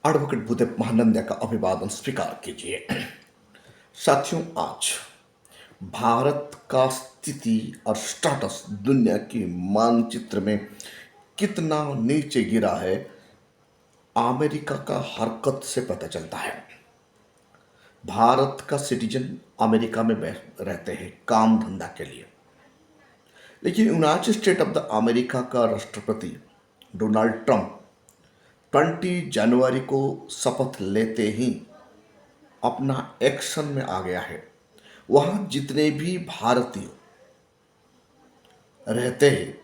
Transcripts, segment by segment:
Advocate Bhudev Mahananda का अभिवादन स्वीकार कीजिए। साथियों, आज भारत का स्थिति और स्टेटस दुनिया के मानचित्र में कितना नीचे गिरा है, अमेरिका का हरकत से पता चलता है। भारत का सिटीजन अमेरिका में रहते हैं काम धंधा के लिए, लेकिन United State of the America का राष्ट्रपति डोनाल्ड ट्रंप 20 जनवरी को शपथ लेते ही अपना एक्शन में आ गया है। वहाँ जितने भी भारतीय रहते हैं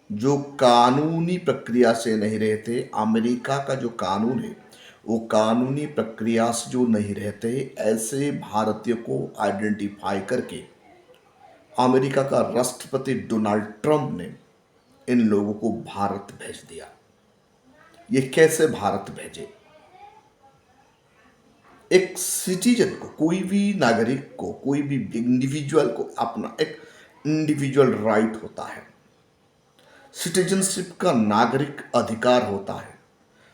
जो कानूनी प्रक्रिया से नहीं रहते, अमेरिका का जो कानून है वो कानूनी प्रक्रिया से जो नहीं रहते, ऐसे भारतीयों को आइडेंटिफाई करके अमेरिका का राष्ट्रपति डोनाल्ड ट्रंप ने इन लोगों को भारत भेज दिया। ये कैसे भारत भेजे? एक सिटीजन को, कोई भी नागरिक को, कोई भी इंडिविजुअल को अपना एक इंडिविजुअल राइट होता है। सिटीजनशिप का नागरिक अधिकार होता है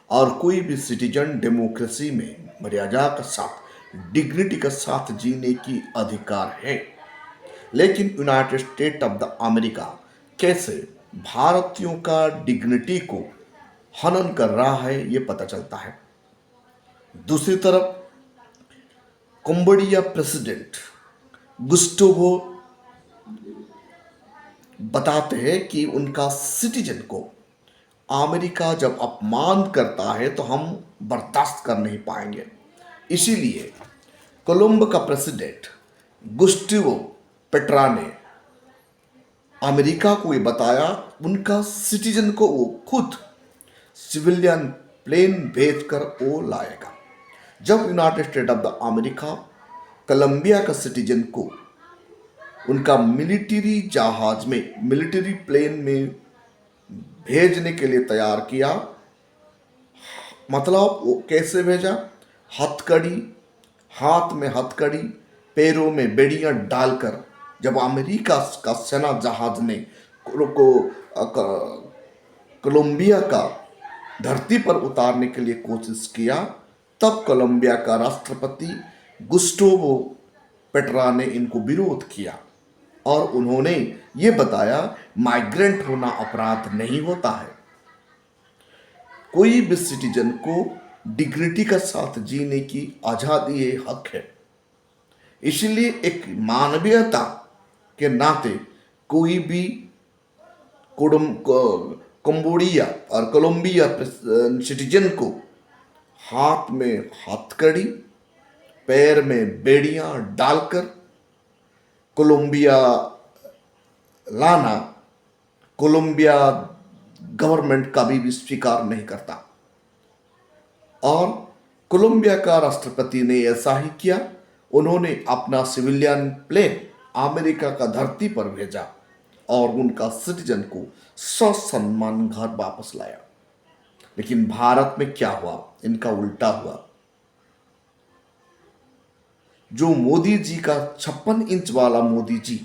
और कोई भी सिटीजन डेमोक्रेसी में मर्यादा के साथ, डिग्निटी के साथ जीने की अधिकार है। लेकिन United State of the America कैसे भारतीयों का डिग्निटी को हनन कर रहा है, ये पता चलता है। दूसरी तरफ कंबोडिया प्रेसिडेंट गुस्टावो बताते हैं कि उनका सिटीजन को अमेरिका जब अपमान करता है तो हम बर्दाश्त कर नहीं पाएंगे। इसीलिए कोलंबो का प्रेसिडेंट गुस्टावो पेट्रा ने अमेरिका को ये बताया, उनका सिटीजन को वो खुद सिविलियन प्लेन भेजकर वो लाएगा। जब United State of the America Colombia का सिटीजन को उनका मिलिट्री जहाज में, मिलिट्री प्लेन में भेजने के लिए तैयार किया, मतलब वो कैसे भेजा? हथकड़ी, हाथ में हथकड़ी, पैरों में बेड़ियां डालकर जब अमेरिका का सेना जहाज ने कोलंबिया का धरती पर उतारने के लिए कोशिश किया, तब कोलंबिया का राष्ट्रपति गुस्टावो पेट्रा ने इनको विरोध किया और उन्होंने ये बताया, माइग्रेंट होना अपराध नहीं होता है। कोई भी सिटीजन को डिग्निटी के साथ जीने की आजादी है, हक है। इसलिए एक मानवीयता के नाते कोई भी कंबोडिया और कोलंबिया सिटीजन को हाथ में हथकड़ी, पैर में बेड़ियां डालकर कोलंबिया लाना कोलंबिया गवर्नमेंट कभी भी स्वीकार नहीं करता। और कोलंबिया का राष्ट्रपति ने ऐसा ही किया। उन्होंने अपना सिविलियन प्लेन अमेरिका का धरती पर भेजा और उनका सिटीजन को ससम्मान घर वापस लाया। लेकिन भारत में क्या हुआ? इनका उल्टा हुआ। जो मोदी जी का 56 इंच वाला Modi ji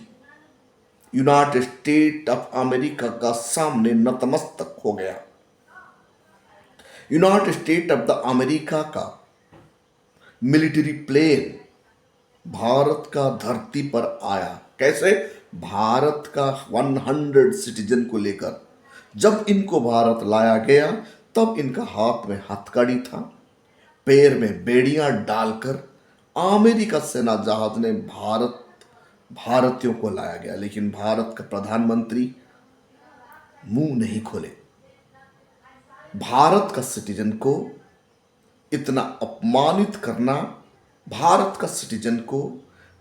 United State of America का सामने नतमस्तक हो गया। United State of the America का मिलिट्री प्लेन भारत का धरती पर आया। कैसे? भारत का 100 सिटीजन को लेकर जब इनको भारत लाया गया, तब इनका हाथ में हथकड़ी था, पैर में बेड़ियां डालकर अमेरिका सेना जहाज ने भारतीयों को लाया गया। लेकिन भारत का प्रधानमंत्री मुंह नहीं खोले। भारत का सिटीजन को इतना अपमानित करना, भारत का सिटीजन को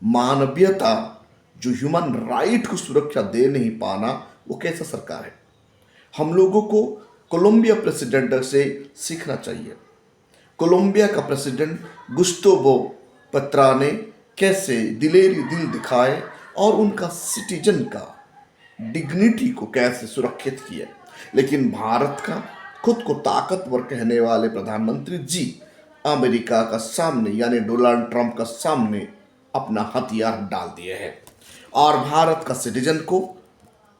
मानवीयता, जो ह्यूमन राइट को सुरक्षा दे नहीं पाना, वो कैसा सरकार है? हम लोगों को कोलंबिया प्रेसिडेंट से सीखना चाहिए। कोलंबिया का प्रेसिडेंट गुस्टावो पेट्रा ने कैसे दिलेरी दिल दिखाए और उनका सिटीजन का डिग्निटी को कैसे सुरक्षित किया। लेकिन भारत का खुद को ताकतवर कहने वाले प्रधानमंत्री जी अमेरिका का सामने, यानी डोनाल्ड ट्रंप का सामने अपना हथियार डाल दिए हैं और भारत का सिटीजन को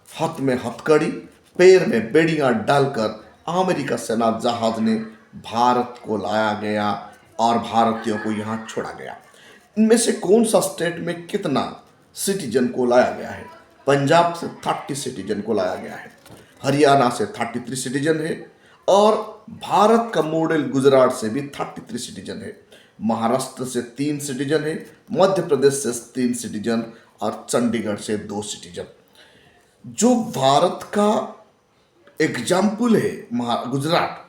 हाथ में हथकड़ी, पैर में बेड़ियां डालकर अमेरिका सेना जहाज ने भारत को लाया गया और भारतीयों को यहाँ छोड़ा गया। इनमें से कौन सा स्टेट में कितना सिटीजन को लाया गया है? पंजाब से 30 सिटीजन को लाया गया है, हरियाणा से 33 सिटीजन है, और भारत का मॉडल गुजरात से भी 33 सिटीजन है, महाराष्ट्र से 3 सिटीजन है, मध्य प्रदेश से 3 सिटीजन और चंडीगढ़ से 2 सिटीजन। जो भारत का एग्जाम्पल है गुजरात,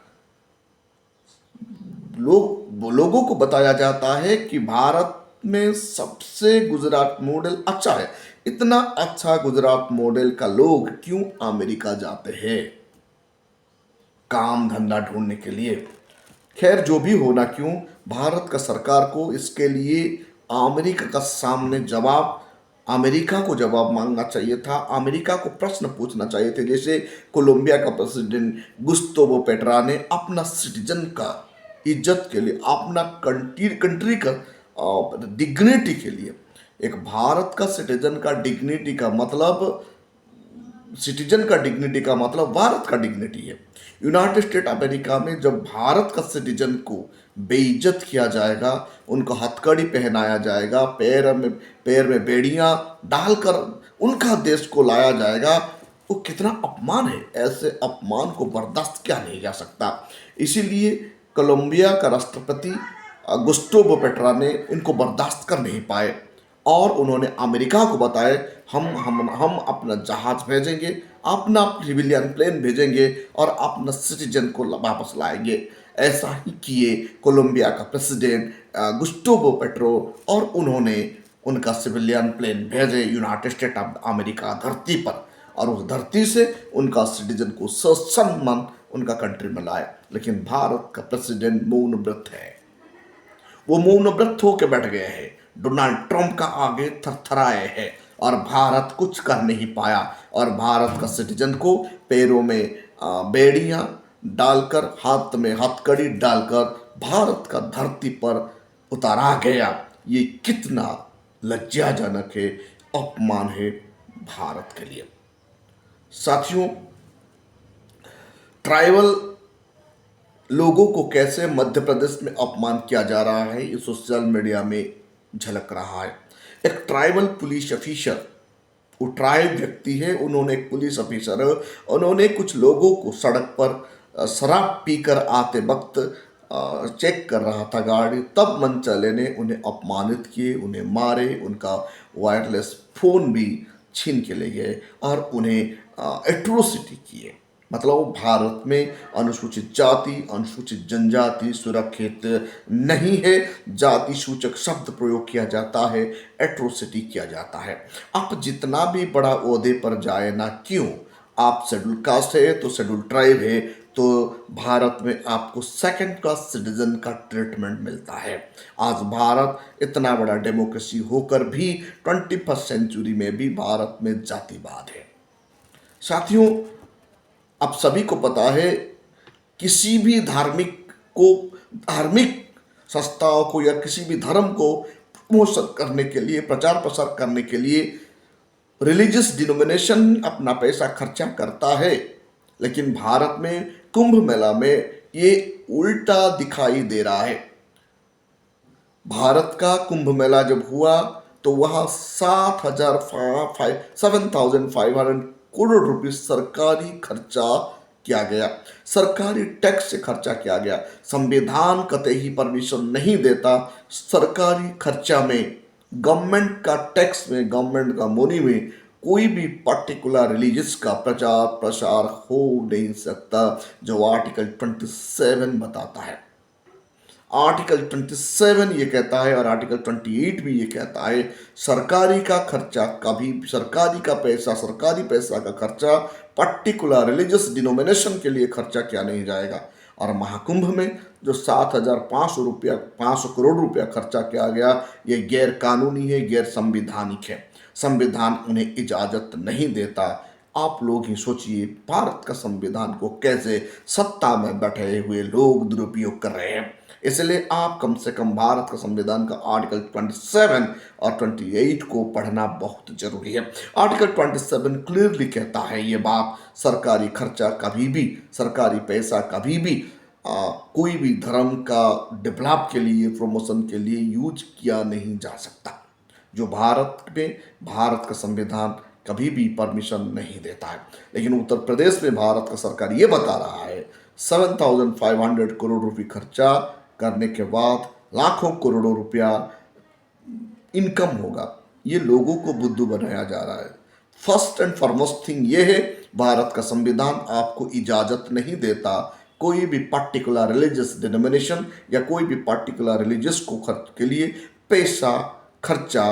लोगों को बताया जाता है कि भारत में सबसे गुजरात मॉडल अच्छा है। इतना अच्छा गुजरात मॉडल का लोग क्यों अमेरिका जाते हैं काम धंधा ढूंढने के लिए? खैर, जो भी होना क्यों, भारत का सरकार को इसके लिए अमेरिका का सामने अमेरिका को जवाब मांगना चाहिए था। अमेरिका को प्रश्न पूछना चाहिए थे, जैसे कोलंबिया का प्रेसिडेंट गुस्तावो पेट्रा ने अपना सिटीजन का इज्जत के लिए, अपना कंट्री का डिग्निटी के लिए, एक भारत का सिटीजन का डिग्निटी का मतलब, सिटीजन का डिग्निटी का मतलब भारत का डिग्निटी है। यूनाइटेड स्टेट अमेरिका में जब भारत का सिटीजन को बेइज्जत किया जाएगा, उनको हथकड़ी पहनाया जाएगा, पैर में बेड़ियां डालकर उनका देश को लाया जाएगा, वो कितना अपमान है। ऐसे अपमान को बर्दाश्त किया नहीं जा सकता। इसीलिए कोलंबिया का राष्ट्रपति गुस्तावो पेट्रा ने इनको बर्दाश्त कर नहीं पाए और उन्होंने अमेरिका को बताया, हम अपना जहाज भेजेंगे, अपना सिविलियन प्लेन भेजेंगे और अपना सिटीजन को वापस लाएंगे। ऐसा ही किए कोलंबिया का प्रेसिडेंट गुस्तावो पेट्रो, और उन्होंने उनका सिविलियन प्लेन भेजे यूनाइटेड स्टेट ऑफ अमेरिका धरती पर, और उस धरती से उनका सिटीजन को ससम्मान उनका कंट्री में लाए। लेकिन भारत का प्रेसिडेंट मौन व्रत है, वो मौन व्रत होकर बैठ गए हैं, डोनाल्ड ट्रंप का आगे थरथराए हैं और भारत कुछ कर नहीं पाया। और भारत का सिटीजन को पैरों में बेड़ियां डालकर, हाथ में हथकड़ी डालकर भारत का धरती पर उतारा गया। ये कितना लज्जाजनक है, अपमान है भारत के लिए। साथियों, ट्राइबल लोगों को कैसे मध्य प्रदेश में अपमान किया जा रहा है, ये सोशल मीडिया में झलक रहा है। एक ट्राइबल पुलिस ऑफिसर, वो ट्राइब व्यक्ति है, उन्होंने एक पुलिस ऑफिसर है, उन्होंने कुछ लोगों को सड़क पर शराब पीकर आते वक्त चेक कर रहा था गाड़ी, तब मनचले ने उन्हें अपमानित किए, उन्हें मारे, उनका वायरलेस फोन भी छीन के ले गए और उन्हें एट्रोसिटी किए। मतलब भारत में अनुसूचित जाति, अनुसूचित जनजाति सुरक्षित नहीं है, जाति सूचक शब्द प्रयोग किया जाता है, एट्रोसिटी किया जाता है। आप जितना भी बड़ा ओहदे पर जाए ना क्यों, आप शेड्यूल कास्ट है तो शेड्यूल ट्राइब है, तो भारत में आपको सेकंड क्लास सिटीजन का ट्रीटमेंट मिलता है। आज भारत इतना बड़ा डेमोक्रेसी होकर भी 21st सेंचुरी में भी भारत में जातिवाद है। साथियों, आप सभी को पता है, किसी भी धार्मिक संस्थाओं को या किसी भी धर्म को प्रमोशन करने के लिए, प्रचार प्रसार करने के लिए रिलीजियस डिनोमिनेशन अपना पैसा खर्चा करता है। लेकिन भारत में कुंभ मेला में ये उल्टा दिखाई दे रहा है। भारत का कुंभ मेला जब हुआ तो वहाँ 7,500 करोड़ रुपए सरकारी खर्चा किया गया, सरकारी टैक्स से खर्चा किया गया। संविधान कतई परमिशन नहीं देता सरकारी खर्चा में, गवर्नमेंट का टैक्स में, गवर्नमेंट का मनी में कोई भी पर्टिकुलर रिलीजियस का प्रचार प्रसार हो नहीं सकता, जो आर्टिकल 27 बताता है। आर्टिकल 27 ये कहता है और आर्टिकल 28 भी ये कहता है, सरकारी का खर्चा कभी, सरकारी पैसा का खर्चा पर्टिकुलर रिलीजियस डिनोमिनेशन के लिए खर्चा किया नहीं जाएगा। और महाकुंभ में जो 7,500 करोड़ रुपया खर्चा किया गया, ये गैर कानूनी है, गैर संवैधानिक है, संविधान उन्हें इजाज़त नहीं देता। आप लोग ही सोचिए, भारत का संविधान को कैसे सत्ता में बैठे हुए लोग दुरुपयोग कर रहे हैं। इसलिए आप कम से कम भारत का संविधान का आर्टिकल 27 और 28 को पढ़ना बहुत जरूरी है। आर्टिकल 27 क्लियरली कहता है ये बात, सरकारी खर्चा कभी भी, सरकारी पैसा कभी भी कोई भी धर्म का डेवलप के लिए, प्रमोशन के लिए यूज किया नहीं जा सकता, जो भारत में भारत का संविधान कभी भी परमिशन नहीं देता है। लेकिन उत्तर प्रदेश में भारत का सरकार ये बता रहा है 7,500 करोड़ रुपए खर्चा करने के बाद लाखों करोड़ों रुपया इनकम होगा। ये लोगों को बुद्धू बनाया जा रहा है। फर्स्ट एंड फॉरमोस्ट थिंग ये है, भारत का संविधान आपको इजाजत नहीं देता कोई भी पर्टिकुलर रिलीजियस डिनोमिनेशन या कोई भी पर्टिकुलर रिलीजियस को खर्च के लिए पैसा खर्चा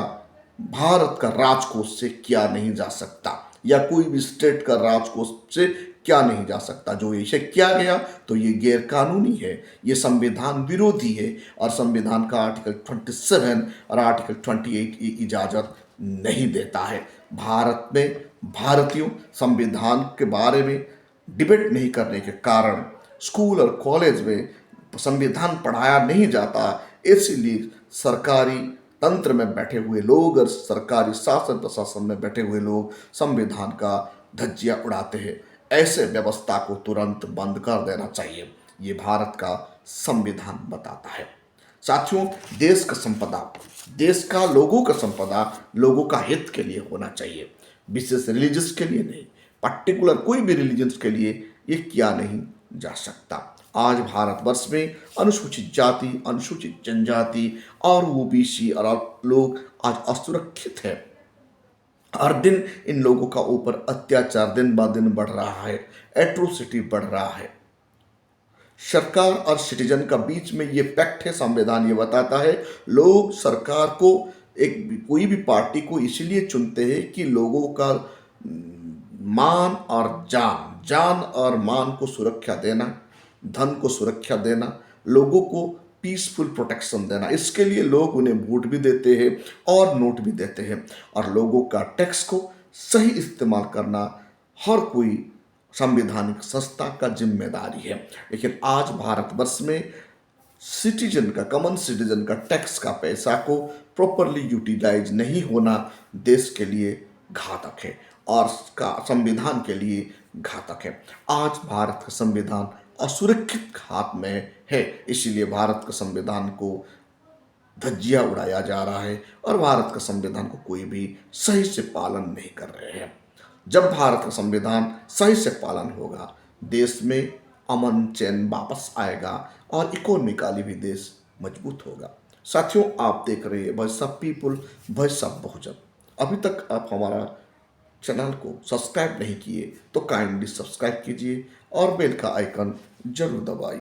भारत का राजकोष से किया नहीं जा सकता, या कोई भी स्टेट का राजकोष से किया नहीं जा सकता। जो इसे किया गया तो ये गैर कानूनी है, ये संविधान विरोधी है, और संविधान का आर्टिकल 27 और आर्टिकल 28 ये इजाज़त नहीं देता है। भारत में भारतीयों संविधान के बारे में डिबेट नहीं करने के कारण स्कूल और कॉलेज में संविधान पढ़ाया नहीं जाता, इसीलिए सरकारी तंत्र में बैठे हुए लोग और सरकारी शासन प्रशासन में बैठे हुए लोग संविधान का धज्जियां उड़ाते हैं। ऐसे व्यवस्था को तुरंत बंद कर देना चाहिए, ये भारत का संविधान बताता है। साथियों, देश का संपदा, देश का लोगों का संपदा लोगों का हित के लिए होना चाहिए, विशेष रिलीजियस के लिए नहीं, पर्टिकुलर कोई भी रिलीजन्स के लिए ये किया नहीं जा सकता। आज भारतवर्ष में अनुसूचित जाति, अनुसूचित जनजाति और ओबीसी और लोग आज असुरक्षित है। हर दिन इन लोगों का ऊपर अत्याचार दिन ब दिन बढ़ रहा है, एट्रोसिटी बढ़ रहा है। सरकार और सिटीजन का बीच में ये पैक्ट है, संविधान ये बताता है। लोग सरकार को कोई भी पार्टी को इसलिए चुनते हैं कि लोगों का मान और जान और मान को सुरक्षा देना, धन को सुरक्षा देना, लोगों को पीसफुल प्रोटेक्शन देना, इसके लिए लोग उन्हें वोट भी देते हैं और नोट भी देते हैं। और लोगों का टैक्स को सही इस्तेमाल करना हर कोई संवैधानिक संस्था का जिम्मेदारी है। लेकिन आज भारतवर्ष में सिटीजन का, कॉमन सिटीजन का टैक्स का पैसा को प्रॉपरली यूटिलाइज नहीं होना देश के लिए घातक है और का संविधान के लिए घातक है। आज भारत का संविधान असुरक्षित हाथ में है, इसीलिए भारत का संविधान को धज्जियां उड़ाया जा रहा है और भारत का संविधान को कोई भी सही से पालन नहीं कर रहे हैं। जब भारत का संविधान सही से पालन होगा, देश में अमन चैन वापस आएगा और इकोनॉमिकली भी देश मजबूत होगा। साथियों, आप देख रहे हैं voice of people, voice of Bahujan. अभी तक आप हमारा चैनल को सब्सक्राइब नहीं किए तो काइंडली सब्सक्राइब कीजिए और बेल का आइकन जरूर दबाइए।